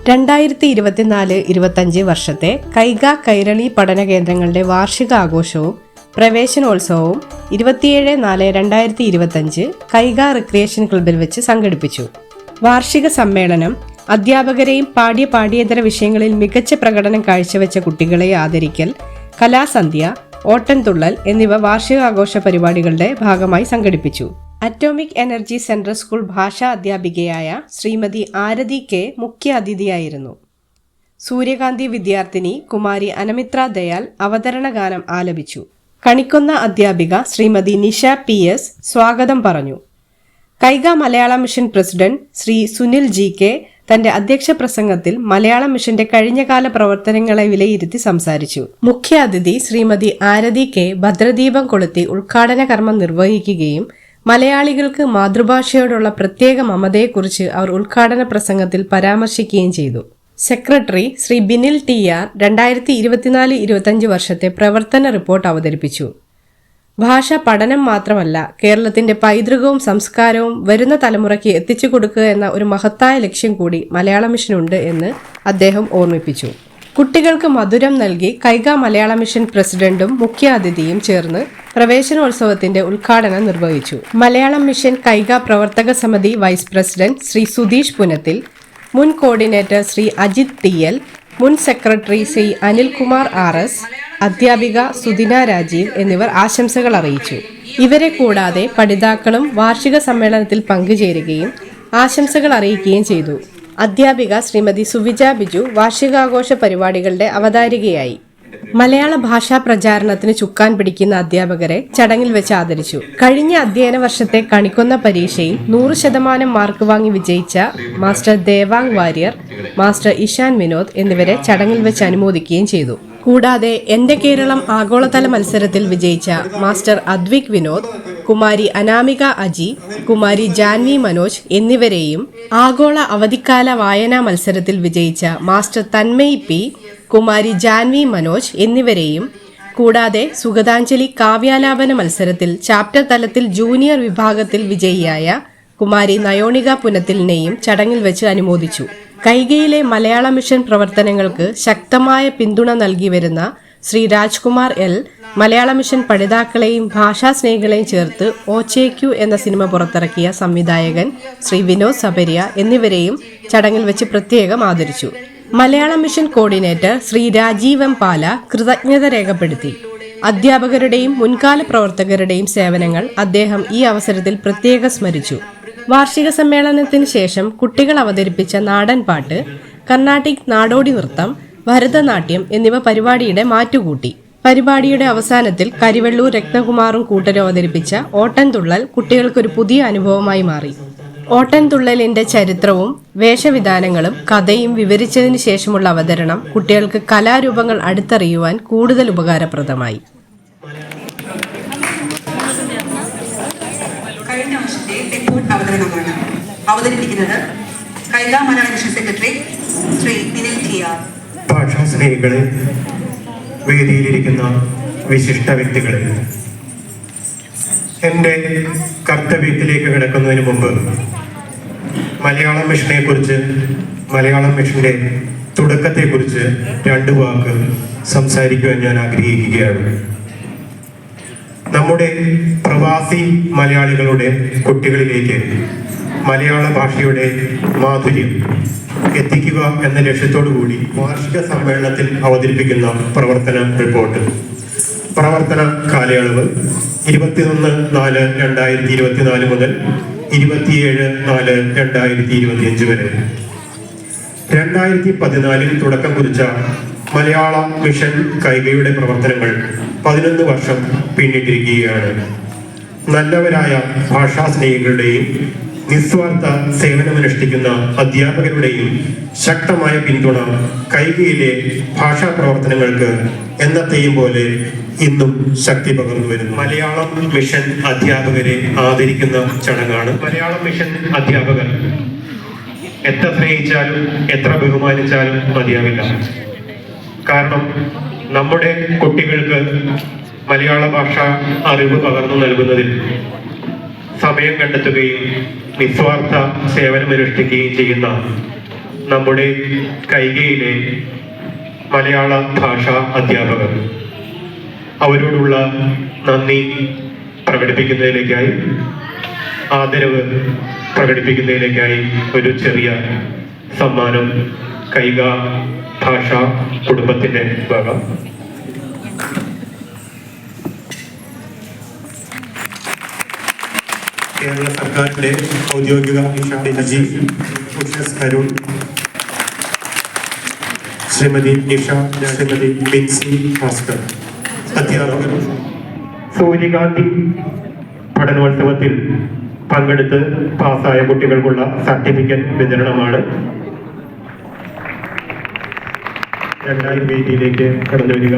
2024-25 വർഷത്തെ കൈഗ കൈരളി പഠന കേന്ദ്രങ്ങളുടെ വാർഷിക ആഘോഷവും പ്രവേശനോത്സവവും 27/4/2025 കൈഗ റിക്രിയേഷൻ ക്ലബിൽ വെച്ച് സംഘടിപ്പിച്ചു. വാർഷിക സമ്മേളനം അധ്യാപകരെയും പാഠ്യേതര വിഷയങ്ങളിൽ മികച്ച പ്രകടനം കാഴ്ചവെച്ച കുട്ടികളെ ആദരിക്കൽ, കലാസന്ധ്യ, ഓട്ടൻതുള്ളൽ എന്നിവ വാർഷികാഘോഷ പരിപാടികളുടെ ഭാഗമായി സംഘടിപ്പിച്ചു. അറ്റോമിക് എനർജി സെൻട്രൽ സ്കൂൾ ഭാഷാ അധ്യാപികയായ ശ്രീമതി ആരതി കെ മുഖ്യ അതിഥിയായിരുന്നു. സൂര്യകാന്തി വിദ്യാർത്ഥിനി കുമാരി അനമിത്ര ദയാൽ അവതരണ ഗാനം ആലപിച്ചു. കണിക്കൊന്ന അധ്യാപിക ശ്രീമതി നിഷ PS സ്വാഗതം പറഞ്ഞു. Kaiga Malayalam mission president Shri Sunil GK തന്റെ അധ്യക്ഷ പ്രസംഗത്തിൽ മലയാളം മിഷന്റെ കഴിഞ്ഞകാല പ്രവർത്തനങ്ങളെ വിലയിരുത്തി സംസാരിച്ചു. മുഖ്യ അതിഥി ശ്രീമതി ആരതി കെ ഭദ്രദീപം കൊളുത്തി ഉദ്ഘാടന കർമ്മം നിർവഹിക്കുകയും മലയാളികൾക്ക് മാതൃഭാഷയോടുള്ള പ്രത്യേക മമതയെക്കുറിച്ച് അവർ ഉദ്ഘാടന പ്രസംഗത്തിൽ പരാമർശിക്കുകയും ചെയ്തു. സെക്രട്ടറി ശ്രീ ബിനിൽ TR 2024-25 വർഷത്തെ പ്രവർത്തന റിപ്പോർട്ട് അവതരിപ്പിച്ചു. ഭാഷ പഠനം മാത്രമല്ല, കേരളത്തിന്റെ പൈതൃകവും സംസ്കാരവും വരുന്ന തലമുറയ്ക്ക് എത്തിച്ചു കൊടുക്കുക എന്ന ഒരു മഹത്തായ ലക്ഷ്യം കൂടി മലയാള മിഷനുണ്ട് എന്ന് അദ്ദേഹം ഓർമ്മിപ്പിച്ചു. കുട്ടികൾക്ക് മധുരം നൽകി കൈഗ മലയാള മിഷൻ പ്രസിഡന്റും മുഖ്യ അതിഥിയും ചേർന്ന് പ്രവേശനോത്സവത്തിന്റെ ഉദ്ഘാടനം നിർവഹിച്ചു. മലയാളം മിഷൻ കൈഗ പ്രവർത്തക സമിതി വൈസ് പ്രസിഡന്റ് ശ്രീ സുധീഷ് പുനത്തിൽ, മുൻ കോർഡിനേറ്റർ ശ്രീ അജിത് TL, മുൻ സെക്രട്ടറി ശ്രീ അനിൽകുമാർ RS, അധ്യാപിക സുദിന രാജീവ് എന്നിവർ ആശംസകൾ അറിയിച്ചു. ഇവരെ കൂടാതെ പഠിതാക്കളും വാർഷിക സമ്മേളനത്തിൽ പങ്കുചേരുകയും ആശംസകൾ അറിയിക്കുകയും ചെയ്തു. അധ്യാപിക ശ്രീമതി സുവിജ ബിജു വാർഷികാഘോഷ പരിപാടികളുടെ അവതാരികയായി. മലയാള ഭാഷാ പ്രചാരണത്തിന് ചുക്കാൻ പിടിക്കുന്ന അധ്യാപകരെ ചടങ്ങിൽ വെച്ച് ആദരിച്ചു. കഴിഞ്ഞ അധ്യയന വർഷത്തെ കണിക്കൊന്ന പരീക്ഷയിൽ 100% മാർക്ക് വാങ്ങി വിജയിച്ച മാസ്റ്റർ ദേവാങ് വാര്യർ, മാസ്റ്റർ ഇഷാൻ വിനോദ് എന്നിവരെ ചടങ്ങിൽ വെച്ച് അനുമോദിക്കുകയും ചെയ്തു. കൂടാതെ എന്റെ കേരളം ആഗോളതല മത്സരത്തിൽ വിജയിച്ച മാസ്റ്റർ അദ്വിക് വിനോദ്, കുമാരി അനാമിക അജി, കുമാരി ജാൻവി മനോജ് എന്നിവരെയും ആഗോള അവധിക്കാല വായനാ മത്സരത്തിൽ വിജയിച്ച മാസ്റ്റർ തന്മയ് P, കുമാരി ജാൻവി മനോജ് എന്നിവരെയും കൂടാതെ സുഗതാഞ്ജലി കാവ്യാലാപന മത്സരത്തിൽ ചാപ്റ്റർ തലത്തിൽ ജൂനിയർ വിഭാഗത്തിൽ വിജയിയായ കുമാരി നയോണിക പുനത്തിലിനെയും ചടങ്ങിൽ വെച്ച് അനുമോദിച്ചു. കൈഗയിലെ മലയാള മിഷൻ പ്രവർത്തനങ്ങൾക്ക് ശക്തമായ പിന്തുണ നൽകി വരുന്ന ശ്രീ രാജ്കുമാർ L മലയാള മിഷൻ പഠിതാക്കളെയും ഭാഷാസ്നേഹികളെയും ചേർത്ത് OCQ എന്ന സിനിമ പുറത്തിറക്കിയ സംവിധായകൻ ശ്രീ വിനോദ് സബരിയ എന്നിവരെയും ചടങ്ങിൽ വെച്ച് പ്രത്യേകം ആദരിച്ചു. Malayala mission coordinator Shri Rajeev M Pala കൃതജ്ഞത രേഖപ്പെടുത്തി. അധ്യാപകരുടെയും മുൻകാല പ്രവർത്തകരുടെയും സേവനങ്ങൾ അദ്ദേഹം ഈ അവസരത്തിൽ പ്രത്യേകം സ്മരിച്ചു. വാർഷിക സമ്മേളനത്തിന് ശേഷം കുട്ടികൾ അവതരിപ്പിച്ച നാടൻ പാട്ട്, കർണാട്ടിക് നാടോടി നൃത്തം, ഭരതനാട്യം എന്നിവ പരിപാടിയുടെ മാറ്റുകൂട്ടി. പരിപാടിയുടെ അവസാനത്തിൽ കരിവെള്ളൂർ രത്നകുമാറും കൂട്ടരും അവതരിപ്പിച്ച ഓട്ടൻതുള്ളൽ കുട്ടികൾക്കൊരു പുതിയ അനുഭവമായി മാറി. ഓട്ടൻതുള്ളലിന്റെ ചരിത്രവും വേഷവിധാനങ്ങളും കഥയും വിവരിച്ചതിന് ശേഷമുള്ള അവതരണം കുട്ടികൾക്ക് കലാരൂപങ്ങൾ അടുത്തറിയുവാൻ കൂടുതൽ ഉപകാരപ്രദമായി. കഴിഞ്ഞ വർഷത്തെ റിപ്പോർട്ട് അവതരണമാണ് അവതരിപ്പിക്കുന്നത് Kaiga Malayalam mission secretary Shri Binil TR. ഭാഷാ സ്നേഹികളെ, വേദിയിലിരിക്കുന്ന വിശിഷ്ട വ്യക്തികളെ, എൻ്റെ കർത്തവ്യത്തിലേക്ക് കിടക്കുന്നതിന് മുമ്പ് മലയാളം മിഷനെ കുറിച്ച്, മലയാളം മിഷന്റെ തുടക്കത്തെക്കുറിച്ച് 2 വാക്ക് സംസാരിക്കുവാൻ ഞാൻ ആഗ്രഹിക്കുകയാണ്. നമ്മുടെ പ്രവാസി മലയാളികളുടെ കുട്ടികളിലേക്ക് മലയാള ഭാഷയുടെ മാധുര്യം എത്തിക്കുക എന്ന ലക്ഷ്യത്തോടു കൂടി വാർഷിക സമ്മേളനത്തിൽ അവതരിപ്പിക്കുന്ന പ്രവർത്തന റിപ്പോർട്ട്. പ്രവർത്തന കാലയളവ് 21/4/2024 മുതൽ 27/4/2025 വരെ. 2014 തുടക്കം കുറിച്ച മലയാള മിഷൻ കൈഗയുടെ പ്രവർത്തനങ്ങൾ 11 വർഷം പിന്നിട്ടിരിക്കുകയാണ്. നല്ലവരായ ഭാഷാ സ്നേഹികളുടെയും നിസ്വാർത്ഥ സേവനമനുഷ്ഠിക്കുന്ന അധ്യാപകരുടെയും ശക്തമായ പിന്തുണ കൈഗയിലെ ഭാഷാ പ്രവർത്തനങ്ങൾക്ക് എന്നത്തെയും പോലെ ഇന്നും ശക്തി പകർന്നു വരുന്നു. മലയാളം മിഷൻ അധ്യാപകരെ ആദരിക്കുന്ന ചടങ്ങാണ്. മലയാളം മിഷൻ അധ്യാപകർ എത്ര സ്നേഹിച്ചാലും എത്ര ബഹുമാനിച്ചാലും മതിയാവില്ല. കാരണം നമ്മുടെ കുട്ടികൾക്ക് മലയാള ഭാഷ അറിവ് പകർന്നു നൽകുന്നതിൽ സമയം കണ്ടെത്തുകയും നിസ്വാർത്ഥ സേവനമനുഷ്ഠിക്കുകയും ചെയ്യുന്ന നമ്മുടെ കൈകയിലെ മലയാള ഭാഷാ അധ്യാപകർ. അവരോടുള്ള നന്ദി പ്രകടിപ്പിക്കുന്നതിലേക്കായി, ആദരവ് പ്രകടിപ്പിക്കുന്നതിലേക്കായി ഒരു ചെറിയ സമ്മാനം കൈക ഭാഷാ കുടുംബത്തിൻ്റെ വക. കേരള സർക്കാരിൻ്റെ ഔദ്യോഗിക നിഷ ഉഷസ് അരുൺ, ശ്രീമതി നിഷ, ശ്രീമതി ബിൻസി ഭാസ്കർ, അധ്യാപകർ. സൂര്യകാന്തി പഠനോത്സവത്തിൽ പങ്കെടുത്ത് പാസ്സായ കുട്ടികൾക്കുള്ള സർട്ടിഫിക്കറ്റ് വിതരണമാണ്. രണ്ടായി വേദിയിലേക്ക് കടന്നു വരിക.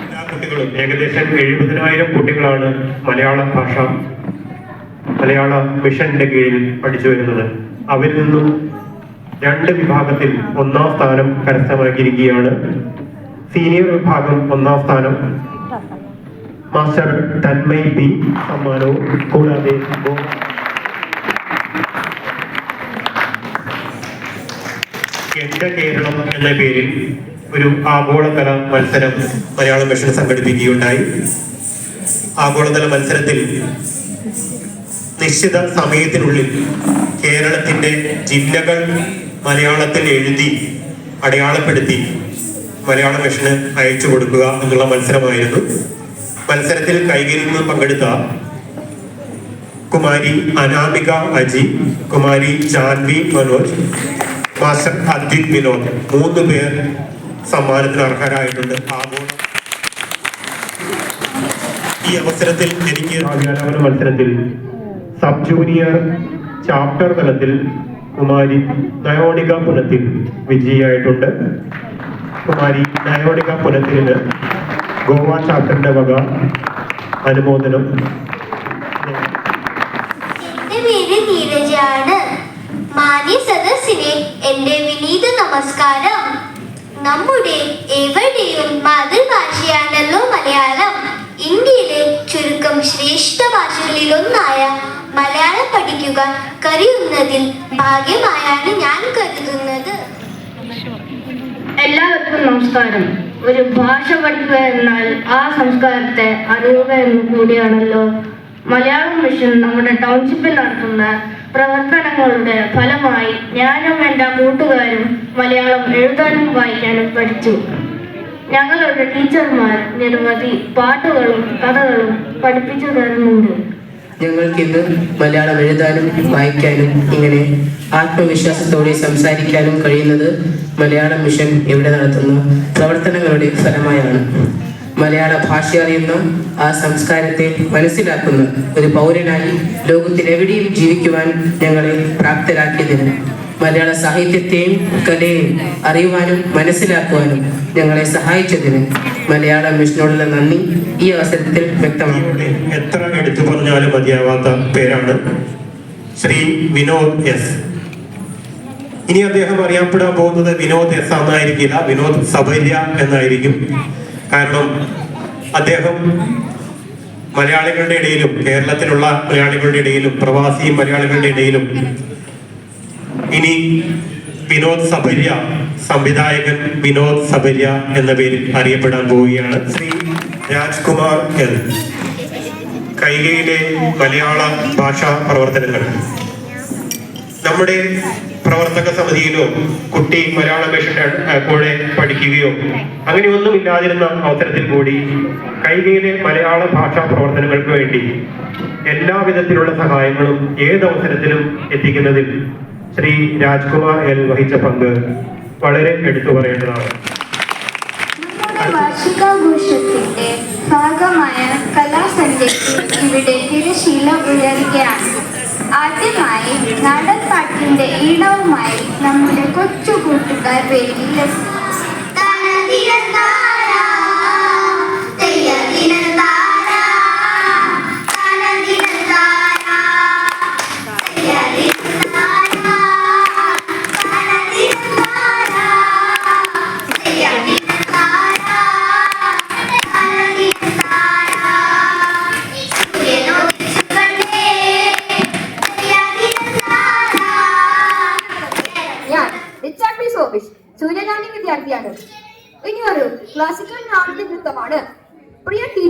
എല്ലാ കുട്ടികളും, ഏകദേശം 70,000 കുട്ടികളാണ് മലയാള മിഷന്റെ കീഴിൽ പഠിച്ചു വരുന്നത്. അവരിൽ നിന്നും 2 വിഭാഗത്തിൽ 1ാം സ്ഥാനം കരസ്ഥമാക്കിയിരിക്കുകയാണ്. സീനിയർ വിഭാഗം 1ാം സ്ഥാനം മാസ്റ്റർ തന്മയ് ബി സമ്മാനവും, കൂടാതെ എന്റെ കേരളം എന്ന പേരിൽ ഒരു ആഗോളതല മത്സരം മലയാള മിഷൻ സംഘടിപ്പിക്കുകയുണ്ടായി. ആഗോളതല മത്സരത്തിൽ നിശ്ചിത സമയത്തിനുള്ളിൽ കേരളത്തിന്റെ ജില്ലകൾ മലയാളത്തിൽ എഴുതി അടയാളപ്പെടുത്തി മലയാള മിഷന് അയച്ചു കൊടുക്കുക എന്നുള്ള മത്സരമായിരുന്നു. മത്സരത്തിൽ കൈകയിൽ നിന്ന് പങ്കെടുത്ത കുമാരി അനാമിക അജി, കുമാരി ജാൻവി മനോജ്, മാസ്റ്റർ അദ്വിത് വിനോദ് 3 പേർ സമ്മാനത്തിന് അർഹരായിട്ടുണ്ട്. ഈ അവസരത്തിൽ എനിക്ക് ആദ്യാലാപന മത്സരത്തിൽ സബ് ജൂനിയർ ചാപ്റ്റർ തലത്തിൽ കുമാരി നയോണിക പുനത്തിൽ വിജയിയായിട്ടുണ്ട്. കുമാരി നയോണിക പുനത്തിന് ഗോവ ചാപ്റ്ററിന്റെ വക അനുമോദനം. മാന്യ സദസ്സിനെ എന്റെ വിനീത നമസ്കാരം. നമ്മുടെ എവിടെയും മാതൃഭാഷയാണല്ലോ മലയാളം. ഇന്ത്യയിലെ ചുരുക്കം ശ്രേഷ്ഠ ഭാഷകളിലൊന്നായ മലയാളം പഠിക്കുക കഴിയുന്നതിൽ ഭാഗ്യമായാണ് ഞാൻ കരുതുന്നത്. എല്ലാവർക്കും നമസ്കാരം. ഒരു ഭാഷ പഠിക്കുക എന്നാൽ ആ സംസ്കാരത്തെ അറിയുക എന്ന് കൂടിയാണല്ലോ. മലയാളം മിഷൻ നമ്മുടെ ടൗൺഷിപ്പിൽ നടത്തുന്ന പ്രവർത്തനങ്ങളുടെ ഫലമായി ഞാനും എൻ്റെ കൂട്ടുകാരും മലയാളം എഴുതാനും വായിക്കാനും പഠിച്ചു. ഞങ്ങളുടെ ടീച്ചർമാർ നിരവധി പാട്ടുകളും കഥകളും പഠിപ്പിച്ചു തരുന്നുണ്ട്. ഞങ്ങൾക്കിന്ന് മലയാളം എഴുതാനും വായിക്കാനും ഇങ്ങനെ ആത്മവിശ്വാസത്തോടെ സംസാരിക്കാനും കഴിയുന്നത് മലയാളം മിഷൻ ഇവിടെ നടത്തുന്ന പ്രവർത്തനങ്ങളുടെ ഫലമായാണ്. മലയാള ഭാഷ അറിയുന്ന, ആ സംസ്കാരത്തെ മനസ്സിലാക്കുന്ന ഒരു പൗരനായി ലോകത്തിലെവിടെയും ജീവിക്കുവാൻ ഞങ്ങളെ പ്രാപ്തരാക്കിയതിന്, മലയാള സാഹിത്യത്തെയും കലയെയും അറിയുവാനും മനസ്സിലാക്കുവാനും ഞങ്ങളെ സഹായിച്ചതിന് മലയാള മിഷനോടുള്ള നന്ദി ഈ അവസരത്തിൽ വ്യക്തമാണ്. എത്ര എടുത്തു പറഞ്ഞാലും മതിയാവാത്ത പേരാണ് ശ്രീ വിനോദ് എസ്. ഇനി അദ്ദേഹം അറിയപ്പെടാൻ പോകുന്നത് വിനോദ് എസ് എന്നായിരിക്കില്ല, വിനോദ് സബര്യ എന്നായിരിക്കും. കാരണം അദ്ദേഹം മലയാളികളുടെ ഇടയിലും, കേരളത്തിലുള്ള മലയാളികളുടെ ഇടയിലും, പ്രവാസി മലയാളികളുടെ ഇടയിലും ഇനി വിനോദ് സബര്യ, സംവിധായകൻ വിനോദ് സബര്യ എന്ന പേരിൽ അറിയപ്പെടാൻ പോവുകയാണ്. ശ്രീ രാജ്കുമാർ എൽ. കൈകയിലെ മലയാള ഭാഷാ പ്രവർത്തനങ്ങൾ നമ്മുടെ പ്രവർത്തക സമിതിയിലോ കുട്ടി മലയാള മിഷന്റെ കൂടെ പഠിക്കുകയോ അങ്ങനെയൊന്നും ഇല്ലാതിരുന്ന അവസരത്തിൽ കൂടി കൈകയിലെ മലയാള ഭാഷാ പ്രവർത്തനങ്ങൾക്ക് വേണ്ടി എല്ലാവിധത്തിലുള്ള സഹായങ്ങളും ഏതവസരത്തിലും എത്തിക്കുന്നതിൽ ശ്രീ രാജ്കുമാർ എൽ വഹിച്ച പങ്ക് വളരെ എടുത്തു പറയേണ്ടതാണ്. വാർഷികാഘോഷത്തിന്റെ ഭാഗമായ കലാസന്ധ്യയ്ക്ക് ഇവിടെ തിരശീല ഉയരുകയാണ്. ആദ്യമായി നാടൻ പാട്ടിന്റെ ഈണവുമായി നമ്മുടെ കൊച്ചു കൂട്ടുകാർ വേദിയിലെത്തി. ും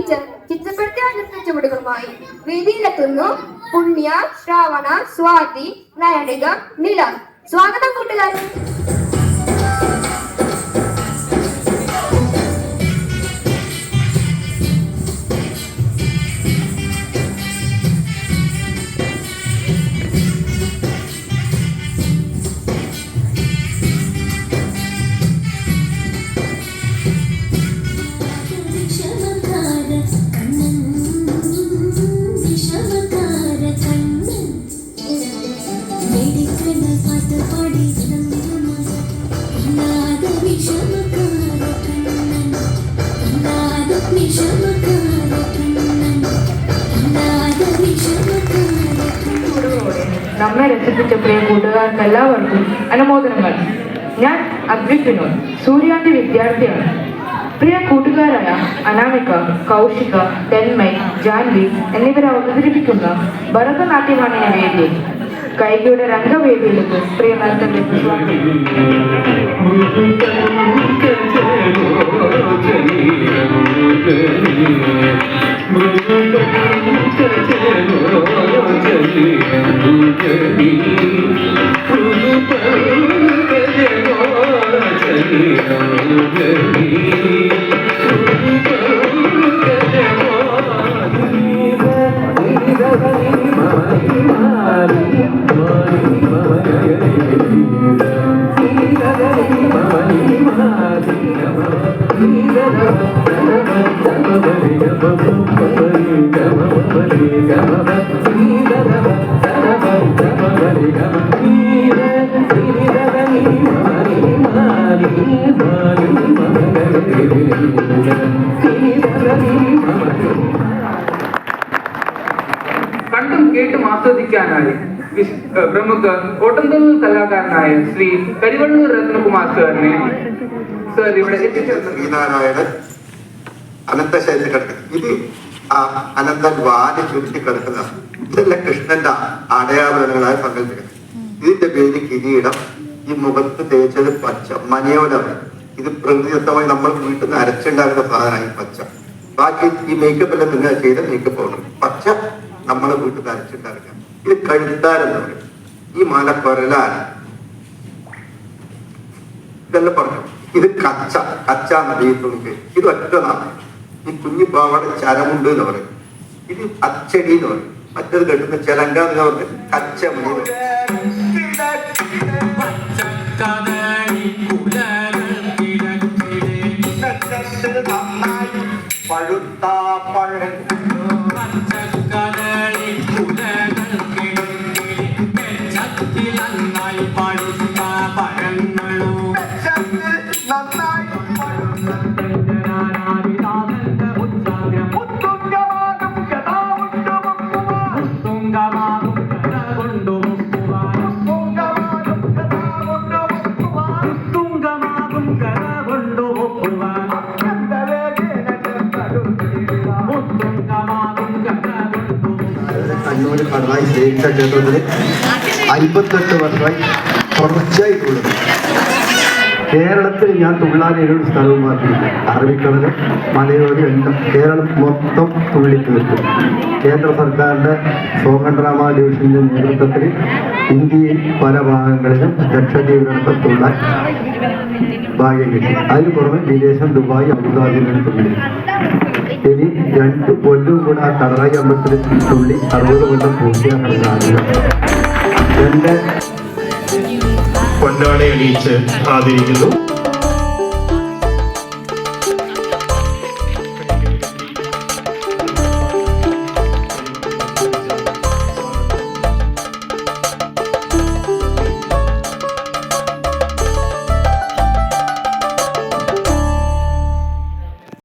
ടീച്ചർ ചിത്രപ്പെടുത്തിയ നൃത്ത ചുവടുകളുമായി വേദിയിലെത്തുന്നു പുണ്യ, ശ്രാവണ, സ്വാതി, നയനിക, നില. സ്വാഗതം കൂട്ടുകാരെ. നമ്മെ രസിപ്പിച്ച പ്രിയ കൂട്ടുകാർക്ക് എല്ലാവർക്കും അനുമോദനങ്ങൾ. ഞാൻ അദ്വിക് വിനോദ്, സൂര്യാന്റെ വിദ്യാർത്ഥിയാണ്. പ്രിയ കൂട്ടുകാരായ അനാമിക, കൗശിക, തെന്മയ്, ജാൻവി എന്നിവരെ അവതരിപ്പിക്കുന്ന ഭരതനാട്യമാണ് ഈ വേദി. കൈകയുടെ രംഗവേദിയിലേക്ക് പ്രിയ നർത്തകർക്ക് കണ്ടും കേട്ടും ആസ്വദിക്കാനായി പ്രമുഖ ഓട്ടംതുള്ളൽ കലാകാരനായ ശ്രീ കരിവള്ളൂർ രത്നകുമാർ സാറിനെ ഇവിടെ ശ്രീനാരായണൻ അനന്തശയത്തിൽ കിടക്കുന്നത്. ഇത് ആ അനന്തൻ വാരി ചുരുട്ടി കിടക്കുന്നതാണ്. ഇതെല്ലാം കൃഷ്ണന്റെ അടയാഭരണങ്ങളായി സങ്കല്പിക്കുന്നത്. ഇതിന്റെ പേര് കിരീടം. ഈ മുഖത്ത് തേച്ചത് പച്ച മനിയോലാണ്. ഇത് പ്രകൃതിദത്തമായി നമ്മൾ വീട്ടിൽ നിന്ന് അരച്ചുണ്ടാകുന്ന സാധനമായി പച്ച. ബാക്കി ഈ മേക്കപ്പ് എല്ലാം നിങ്ങൾ ചെയ്ത മേക്കപ്പ് ആണ് പച്ച. നമ്മളെ വീട്ടിൽ നിന്ന് അരച്ചുണ്ടാക്കുക. ഇത് കഴുത്താരെന്ന് പറയും. ഈ മാല കൊരലാണ്. ഇതെല്ലാം പറഞ്ഞു. ഇത് കച്ച നദീ തുണിക്ക്. ഇത് ഒറ്റ നാളെ. ഈ കുഞ്ഞു പാവയുടെ ചരമുണ്ട് എന്ന് പറയും. ഇത് അച്ചടി എന്ന് പറയും. മറ്റത് കെട്ടുന്ന ചെലങ്ക എന്ന് പറഞ്ഞ് കച്ചമണി പഴുത്ത പഴം കണ്ണൂർ കടലായി സ്നേഹിച്ച ക്ഷേത്രത്തിൽ 58 വർഷമായി തുടർച്ചയായിട്ടുള്ളത്. കേരളത്തിൽ ഞാൻ തുള്ളാനൊരു സ്ഥലവും മാറ്റിയില്ല. അറബിക്കടലും മലയോരം എല്ലാം കേരളം മൊത്തം തുള്ളിക്ക് നിൽക്കും. കേന്ദ്ര സർക്കാരിൻ്റെ സോമൻഡ്രാമ ഡിവിഷൻ്റെ നേതൃത്വത്തിൽ ഇന്ത്യയിൽ പല ഭാഗങ്ങളിലും ലക്ഷദ്വീപിനടുത്ത് തുള്ളാൻ ഭാഗ്യം കിട്ടി. അതിന് പുറമെ വിദേശം ദുബായ് അബുദാബിയിലും തുള്ളി. ഇനി 2 കൊല്ലം കൂടെ ആ കടലായി അമ്പലത്തിൽ തുള്ളി 60 കൊല്ലം പൂർത്തിയാക്കണമെന്നാണ് എൻ്റെ പൊന്നാട അണിയിച്ച് ആദരിക്കുന്നു.